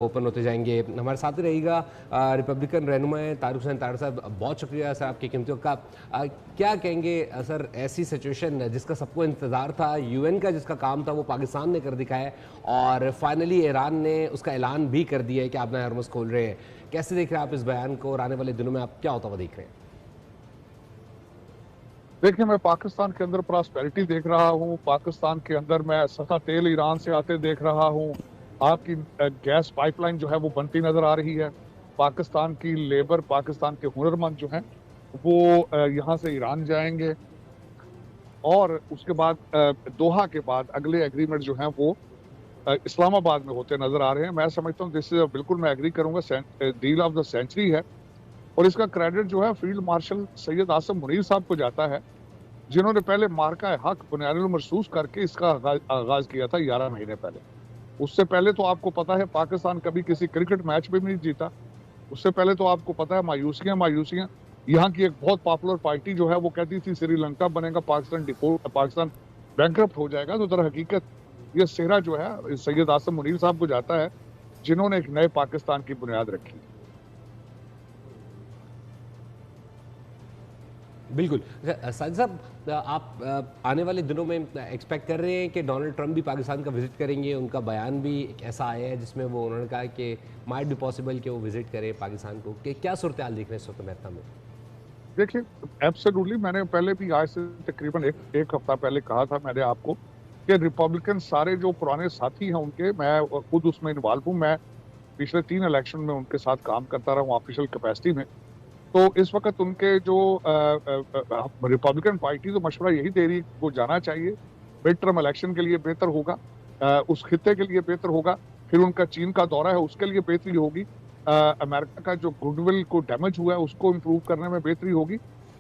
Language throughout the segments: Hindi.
ओपन होते जाएंगे। हमारे साथ ही रहेगा रिपब्लिकन रहनुमा तारिक हुसैन तार साहब। बहुत शुक्रिया सर आपकी कीमती वक्त का। क्या कहेंगे सर, ऐसी सिचुएशन जिसका सबको इंतज़ार था, यूएन का जिसका काम था वो पाकिस्तान ने कर दिखाया और फाइनली ईरान ने उसका ऐलान भी कर दिया है कि आप नया हरमुज़ खोल रहे हैं। कैसे देख रहे हैं आप इस बयान को और आने वाले दिनों में आप क्या होता हुआ देख रहे हैं? देखिए, मैं पाकिस्तान के अंदर प्रॉस्पेरिटी देख रहा हूँ। पाकिस्तान के अंदर मैं सस्ता तेल ईरान से आते देख रहा हूँ। आपकी गैस पाइपलाइन जो है वो बनती नजर आ रही है। पाकिस्तान की लेबर, पाकिस्तान के हुनरमंद जो हैं वो यहाँ से ईरान जाएंगे और उसके बाद दोहा के बाद अगले एग्रीमेंट जो हैं वो इस्लामाबाद में होते नजर आ रहे हैं। मैं समझता हूँ दिस बिल्कुल मैं एग्री करूंगा, डील ऑफ द सेंचुरी है। और इसका क्रेडिट जो है फील्ड मार्शल सैयद आसिम मुनीर साहब को जाता है, जिन्होंने पहले मार्का हक बुनियादुल मरसूस करके इसका आगाज किया था 11 महीने पहले। उससे पहले तो आपको पता है पाकिस्तान कभी किसी क्रिकेट मैच भी नहीं जीता। उससे पहले तो आपको पता है मायूसियां मायूसियां। यहाँ की एक बहुत पॉपुलर पार्टी जो है वो कहती थी श्रीलंका बनेगा, पाकिस्तान डिफॉल्ट, पाकिस्तान बैंकरप्ट हो जाएगा। तो दर हकीकत ये सेहरा जो है सैयद आसिम मुनीर साहब को जाता है, जिन्होंने एक नए पाकिस्तान की बुनियाद रखी। बिल्कुल। साजिद साहब, आप आने वाले दिनों में एक्सपेक्ट कर रहे हैं कि डोनाल्ड ट्रंप भी पाकिस्तान का विजिट करेंगे? उनका बयान भी एक ऐसा आया है जिसमें वो उन्होंने कहा कि माइट बी पॉसिबल कि वो विजिट करें पाकिस्तान को। कि क्या सूरत हाल देख रहे हैं इस वक्त अमेरिका में? देखिए, एब्सोल्युटली मैंने पहले भी आज से तकरीबन एक हफ्ता पहले कहा था मैंने आपको कि रिपब्लिकन सारे जो पुराने साथी हैं उनके, मैं खुद उसमें इन्वॉल्व हूँ। मैं पिछले 3 इलेक्शन में उनके साथ काम करता रहा हूँ ऑफिशियल कैपेसिटी में। तो इस वक्त उनके जो रिपब्लिकन पार्टी तो मशवरा यही दे रही है वो जाना चाहिए। मिड टर्म इलेक्शन के लिए बेहतर होगा, उस खित्ते के लिए बेहतर होगा। फिर उनका चीन का दौरा है, उसके लिए बेहतरी होगी। अमेरिका का जो गुडविल को डैमेज हुआ है उसको इम्प्रूव करने में बेहतरी होगी।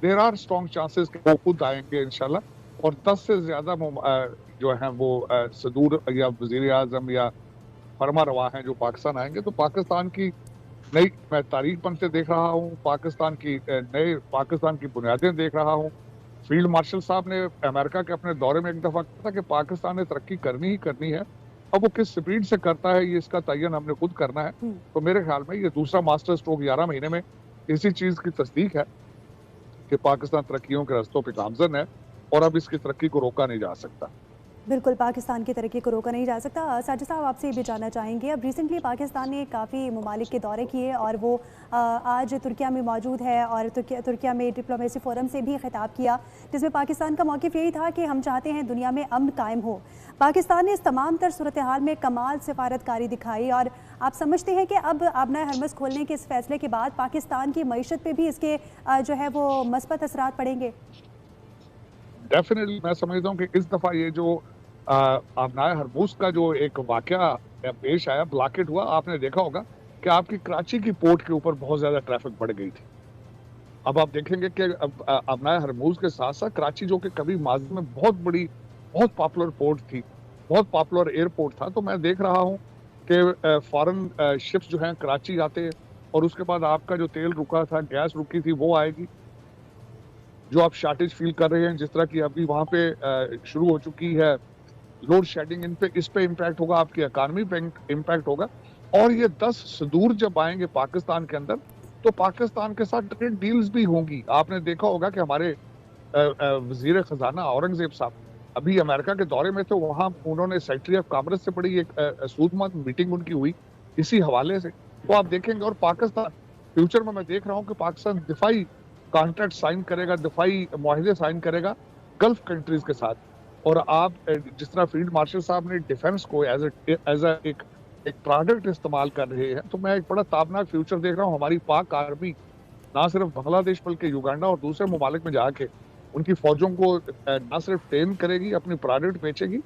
देर आर स्ट्रॉन्ग चांसेस कि वो खुद आएंगे इंशाल्लाह। और 10 से ज्यादा जो है वो सदूर या वजीर आजम या फरमा रवा हैं जो पाकिस्तान आएंगे। तो पाकिस्तान की नई मैं तारीख बनते देख रहा हूँ, पाकिस्तान की नए पाकिस्तान की बुनियादें देख रहा हूँ। फील्ड मार्शल साहब ने अमेरिका के अपने दौरे में एक दफा कहा था कि पाकिस्तान ने तरक्की करनी ही करनी है। अब वो किस स्पीड से करता है ये इसका तयन हमने खुद करना है। तो मेरे ख्याल में ये दूसरा मास्टर स्ट्रोक 11 महीने में इसी चीज की तस्दीक है कि पाकिस्तान तरक्कियों के रस्तों पर गामजन है और अब इसकी तरक्की को रोका नहीं जा सकता। बिल्कुल, पाकिस्तान की तरक्की को रोका नहीं जा सकता। साजिद साहब, आपसे ये भी जानना चाहेंगे, अब रिसेंटली पाकिस्तान ने काफ़ी ममालिक के दौरे किए और वो आज तुर्किया में मौजूद है और तुर्किया में डिप्लोमेसी फोरम से भी खिताब किया, जिसमें पाकिस्तान का मौक़िफ़ यही था कि हम चाहते हैं दुनिया में अमन कायम हो। पाकिस्तान ने इस तमाम तर सूरत हाल में कमाल सिफारतकारी दिखाई और आप समझते हैं कि अब आबना हरमुज़ खोलने के इस फैसले के बाद पाकिस्तान की मईशत पर भी इसके जो है वो मस्बत असरात पड़ेंगे? डेफिनेटली मैं समझता हूँ कि इस दफा ये जो आबनाए हरमुज़ का जो एक वाकया पेश आया, ब्लॉकेट हुआ, आपने देखा होगा कि आपकी कराची की पोर्ट के ऊपर बहुत ज्यादा ट्रैफिक बढ़ गई थी। अब आप देखेंगे कि आबनाए हरमुज़ के साथ साथ कराची, जो कि कभी माजी में बहुत बड़ी, बहुत पॉपुलर पोर्ट थी, बहुत पॉपुलर एयरपोर्ट था, तो मैं देख रहा हूँ कि फॉरेन शिप्स जो हैं कराची आते हैं और उसके बाद आपका जो तेल रुका था, गैस रुकी थी, वो आएगी। जो आप शॉर्टेज फील कर रहे हैं, जिस तरह की अभी वहां पे शुरू हो चुकी है लोड शेडिंग, इस पे इम्पैक्ट होगा, आपकी इकॉनमी पे इम्पैक्ट होगा। और ये 10 सदूर जब आएंगे पाकिस्तान के अंदर तो पाकिस्तान के साथ ट्रेड डील्स भी होंगी। आपने देखा होगा कि हमारे वजीर खजाना औरंगजेब साहब अभी अमेरिका के दौरे में थे, वहां उन्होंने सेक्रेटरी ऑफ कॉमर्स से बड़ी एक सूदमंद मीटिंग उनकी हुई इसी हवाले से। तो आप देखेंगे, और पाकिस्तान फ्यूचर में मैं देख रहा हूँ कि पाकिस्तान दिफाई कॉन्ट्रैक्ट साइन करेगा, दिफाई मुआहदे साइन करेगा गल्फ कंट्रीज के साथ। और आप जिस तरह फील्ड मार्शल साहब ने डिफेंस को एज एक प्रोडक्ट इस्तेमाल कर रहे हैं, तो मैं एक बड़ा ताबनाक फ्यूचर देख रहा हूँ। हमारी पाक आर्मी ना सिर्फ बांग्लादेश बल्कि युगांडा और दूसरे ममालिक में जाके उनकी फौजों को ना सिर्फ ट्रेन करेगी, अपनी प्रोडक्ट बेचेगी।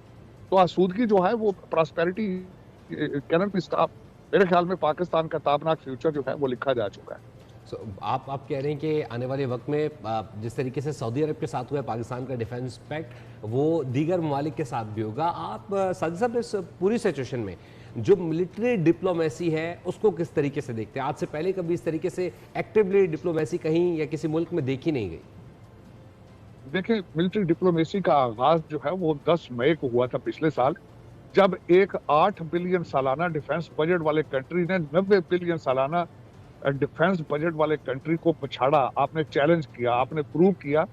तो आसूदगी जो है वो प्रॉस्पेरिटी कैन बी स्टॉप। मेरे ख्याल में पाकिस्तान का ताबनाक फ्यूचर जो है वो लिखा जा चुका है। आप कह रहे हैं कि आने वाले वक्त में जिस तरीके से सऊदी अरब के साथ हुआ है पाकिस्तान का डिफेंस पैक्ट, वो दीगर ममालिक के साथ भी होगा। आप साजिद साहब इस पूरी सिचुएशन में जो मिलिट्री डिप्लोमेसी है उसको किस तरीके से देखते हैं? आज से पहले कभी इस तरीके से एक्टिवली डिप्लोमेसी कहीं या किसी मुल्क में देखी नहीं गई। देखिए, मिलिट्री डिप्लोमेसी का आगाज जो है वो 10 मई को हुआ था पिछले साल, जब एक 8 बिलियन सालाना डिफेंस बजट वाले कंट्री ने 90 बिलियन सालाना डिफेंस बजट वाले कंट्री को पछाड़ा, आपने चैलेंज किया, आपने प्रूव किया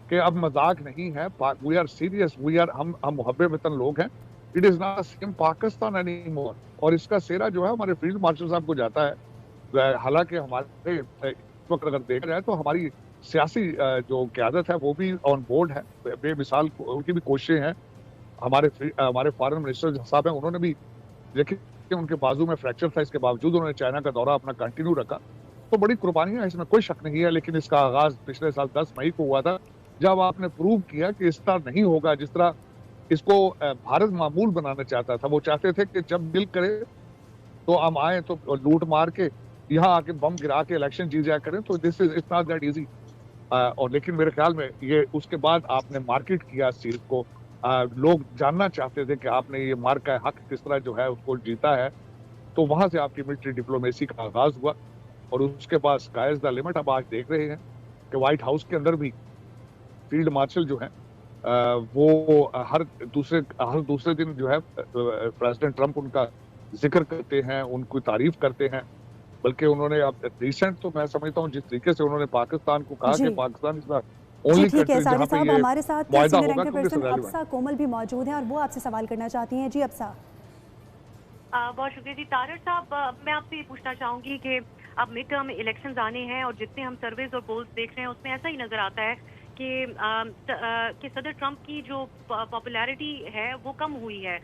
कि अब मजाक नहीं है, we are serious, we are हम मुहब्बे वतन लोग हैं, it is not same Pakistan any more. और इसका सेरा जो है हमारे फील्ड मार्शल साहब को जाता है। हालांकि हमारे इस वक्त अगर देखा जाए तो हमारी सियासी जो क़यादत है वो भी ऑन बोर्ड है, बेमिसाल उनकी भी कोशिशें हैं। हमारे फॉरेन मिनिस्टर साहब हैं, उन्होंने भी देखिए कि उनके बाजू में फ्रैक्चर था, इसके बावजूद उन्होंने चाइना का दौरा अपना कंटिन्यू रखा। तो बड़ी कुर्बानियां, इसमें कोई शक नहीं है, लेकिन इसका आगाज पिछले साल 10 मई को हुआ था, जब आपने प्रूव किया कि इस तरह नहीं होगा जिस तरह इसको भारत मामूल बनाना चाहता था। वो चाहते थे कि जब दिल करे तो हम आए तो लूट मार के यहाँ आके बम गिरा के इलेक्शन जीत जाया करें, तो this is it's not that easy. और लेकिन मेरे ख्याल में ये उसके बाद आपने मार्केट किया इस चीज को। लोग जानना चाहते थे कि आपने ये मार का हक किस तरह जो है उसको जीता है। तो वहां से आपकी मिलिट्री डिप्लोमेसी का आगाज हुआ और उसके बाद स्काई इज द लिमिट। अब आज देख रहे हैं कि व्हाइट हाउस के अंदर भी फील्ड मार्शल जो है वो हर दूसरे दिन जो है प्रेसिडेंट ट्रंप उनका जिक्र करते हैं, उनकी तारीफ करते हैं। बल्कि उन्होंने अब रिसेंट तो मैं समझता हूँ जिस तरीके से उन्होंने पाकिस्तान को कहा कि पाकिस्तान इज जी ठीक है साजिद साहब, हमारे साथ सीनियर एंकर पर्सन अब्सा कोमल भी मौजूद हैं और वो आपसे सवाल करना चाहती हैं। जी अब्सा। बहुत शुक्रिया जी। तारड़ साहब, मैं आपसे ये पूछना चाहूंगी कि अब मिड टर्म इलेक्शंस आने हैं और जितने हम सर्वेज और पोल्स देख रहे हैं उसमें ऐसा ही नजर आता है कि सदर ट्रंप की जो पॉपुलैरिटी है वो कम हुई है।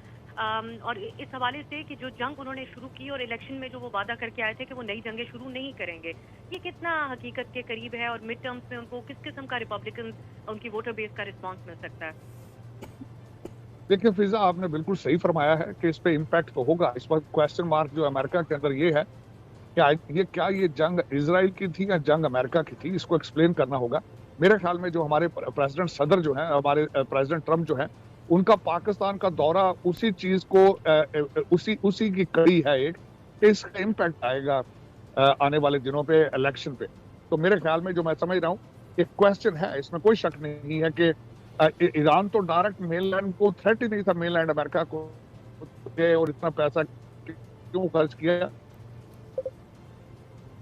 और इस हवाले से कि जो जंग उन्होंने शुरू की और इलेक्शन में जो वो वादा करके आए थे कि वो नई जंगें शुरू नहीं करेंगे, ये कितना हकीकत के करीब है और मिड टर्म्स में उनको किस किस्म का रिपब्लिकन उनकी वोटर बेस का रिस्पांस मिल सकता है? देखिए फिजा, आपने बिल्कुल सही फरमाया है कि इस पे इम्पैक्ट तो होगा। इस वक्त क्वेश्चन मार्क जो अमेरिका के अंदर ये है कि क्या ये जंग इजराइल की थी या जंग अमेरिका की थी, इसको एक्सप्लेन करना होगा। मेरे ख्याल में जो हमारे प्रेसिडेंट सदर जो है, हमारे प्रेसिडेंट ट्रंप जो है, उनका पाकिस्तान का दौरा उसी चीज को उसी की कड़ी है एक, इसका इम्पैक्ट आएगा आने वाले दिनों पे इलेक्शन पे। तो मेरे ख्याल में जो मैं समझ रहा हूँ एक क्वेश्चन है, इसमें कोई शक नहीं है कि ईरान तो डायरेक्ट मेनलैंड को थ्रेट ही नहीं था, मेनलैंड अमेरिका को, और इतना पैसा क्यों खर्च किया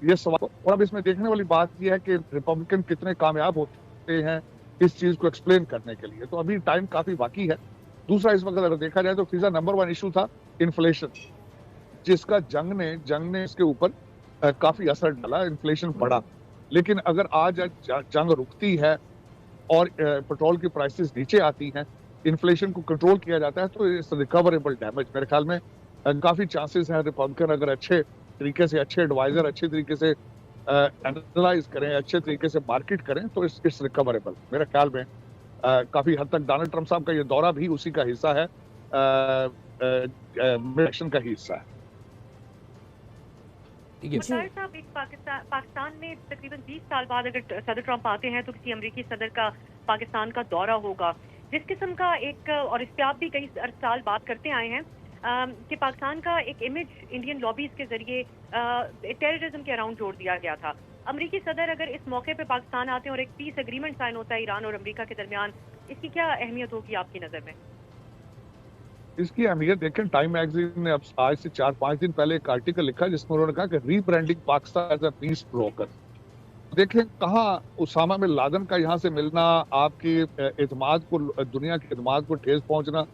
ये सवाल। और अब इसमें देखने वाली बात यह है कि रिपब्लिकन कितने कामयाब होते हैं इस चीज को एक्सप्लेन करने के लिए। तो अभी टाइम काफी बाकी है। दूसरा, इस वक्त अगर देखा जाए तो फिजा नंबर 1 इशू था इन्फ्लेशन, जिसका जंग ने इसके ऊपर काफी असर डाला, इन्फ्लेशन बढ़ा। लेकिन अगर आज जंग रुकती है और पेट्रोल की प्राइसेस नीचे आती हैं, इन्फ्लेशन को कंट्रोल किया जाता है, तो इट्स रिकवरेबल डैमेज। मेरे ख्याल में काफी चांसेस हैं रिपब्लिकन अगर अच्छे तरीके से, अच्छे एडवाइजर अच्छे तरीके से एनालाइज करें, अच्छे तरीके से मार्केट करें, तो इट्स रिकवरेबल। मेरे ख्याल में काफी हद तक डोनाल्ड ट्रंप साहब का ये दौरा भी उसी का हिस्सा है, इलेक्शन का हिस्सा है। साहब, एक पाकिस्तान में तकरीबन 20 साल बाद अगर सदर ट्रंप आते हैं तो किसी अमेरिकी सदर का पाकिस्तान का दौरा होगा, जिस किस्म का एक, और इस पे आप भी कई साल बात करते आए हैं कि पाकिस्तान का एक इमेज इंडियन लॉबीज के जरिए टेररिज्म के अराउंड जोड़ दिया गया था। अमेरिकी सदर अगर इस मौके पे पाकिस्तान आते हैं और एक पीस एग्रीमेंट साइन होता है ईरान और अमेरिका के दरमियान, इसकी क्या अहमियत होगी आपकी नजर में? इसकी अहमियत देखें, टाइम मैगजीन ने अब आज से 4-5 दिन पहले एक आर्टिकल लिखा जिसमें उन्होंने कहा कि rebranding Pakistan as a peace broker. देखें कहाँ उसामा बिन लादेन का यहाँ से मिलना, आपके एतमाद को, दुनिया के एतमाद को ठेस पहुंचना,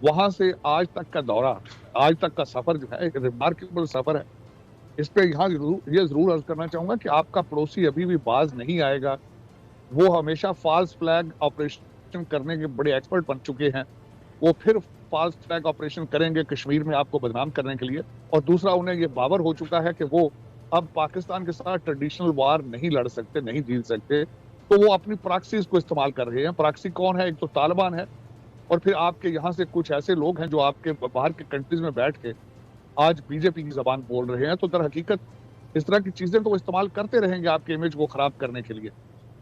वहां से आज तक का दौरा, आज तक का सफर जो है एक रिमार्केबल सफर है। इस पे यहाँ ये जरूर अर्ज करना चाहूंगा कि आपका पड़ोसी अभी भी बाज नहीं आएगा। वो हमेशा फॉल्स फ्लैग ऑपरेशन करने के बड़े एक्सपर्ट बन चुके हैं। वो फिर फॉल्स फ्लैग ऑपरेशन करेंगे कश्मीर में आपको बदनाम करने के लिए। और दूसरा, उन्हें ये बावर हो चुका है कि वो अब पाकिस्तान के साथ ट्रेडिशनल वार नहीं लड़ सकते, नहीं जीत सकते, तो वो अपनी प्रॉक्सीज को इस्तेमाल कर रहे हैं। प्रॉक्सी कौन है? एक तो तालिबान है, और फिर आपके यहाँ से कुछ ऐसे लोग हैं जो आपके बाहर के कंट्रीज में बैठ के आज बीजेपी की जबान बोल रहे हैं। तो दर हकीकत इस तरह की चीजें तो वो इस्तेमाल करते रहेंगे आपके इमेज को खराब करने के लिए।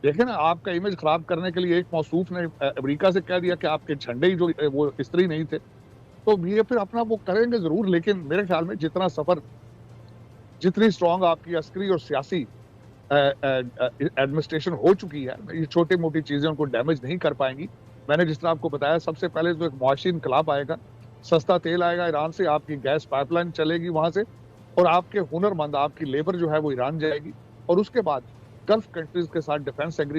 देखें ना, आपका इमेज खराब करने के लिए एक मौसूफ ने अमेरिका से कह दिया कि आपके झंडे ही जो वो स्त्री नहीं थे, तो ये फिर अपना वो करेंगे जरूर। लेकिन मेरे ख्याल में जितना सफर, जितनी स्ट्रांग आपकी अस्करी और सियासी एडमिनिस्ट्रेशन हो चुकी है, ये छोटी मोटी चीजें उनको डैमेज नहीं कर पाएंगी। मैंने जिस तरह आपको बताया, सबसे पहले तो एक मुआशी इनकलाब आएगा, सस्ता तेल आएगा ईरान से, आपकी गैस पाइपलाइन चलेगी वहां से, और आपके हुनरमंद, आपकी लेबर जो है वो ईरान जाएगी, और उसके बाद गल्फ कंट्रीज के साथ डिफेंस एग्रीमेंट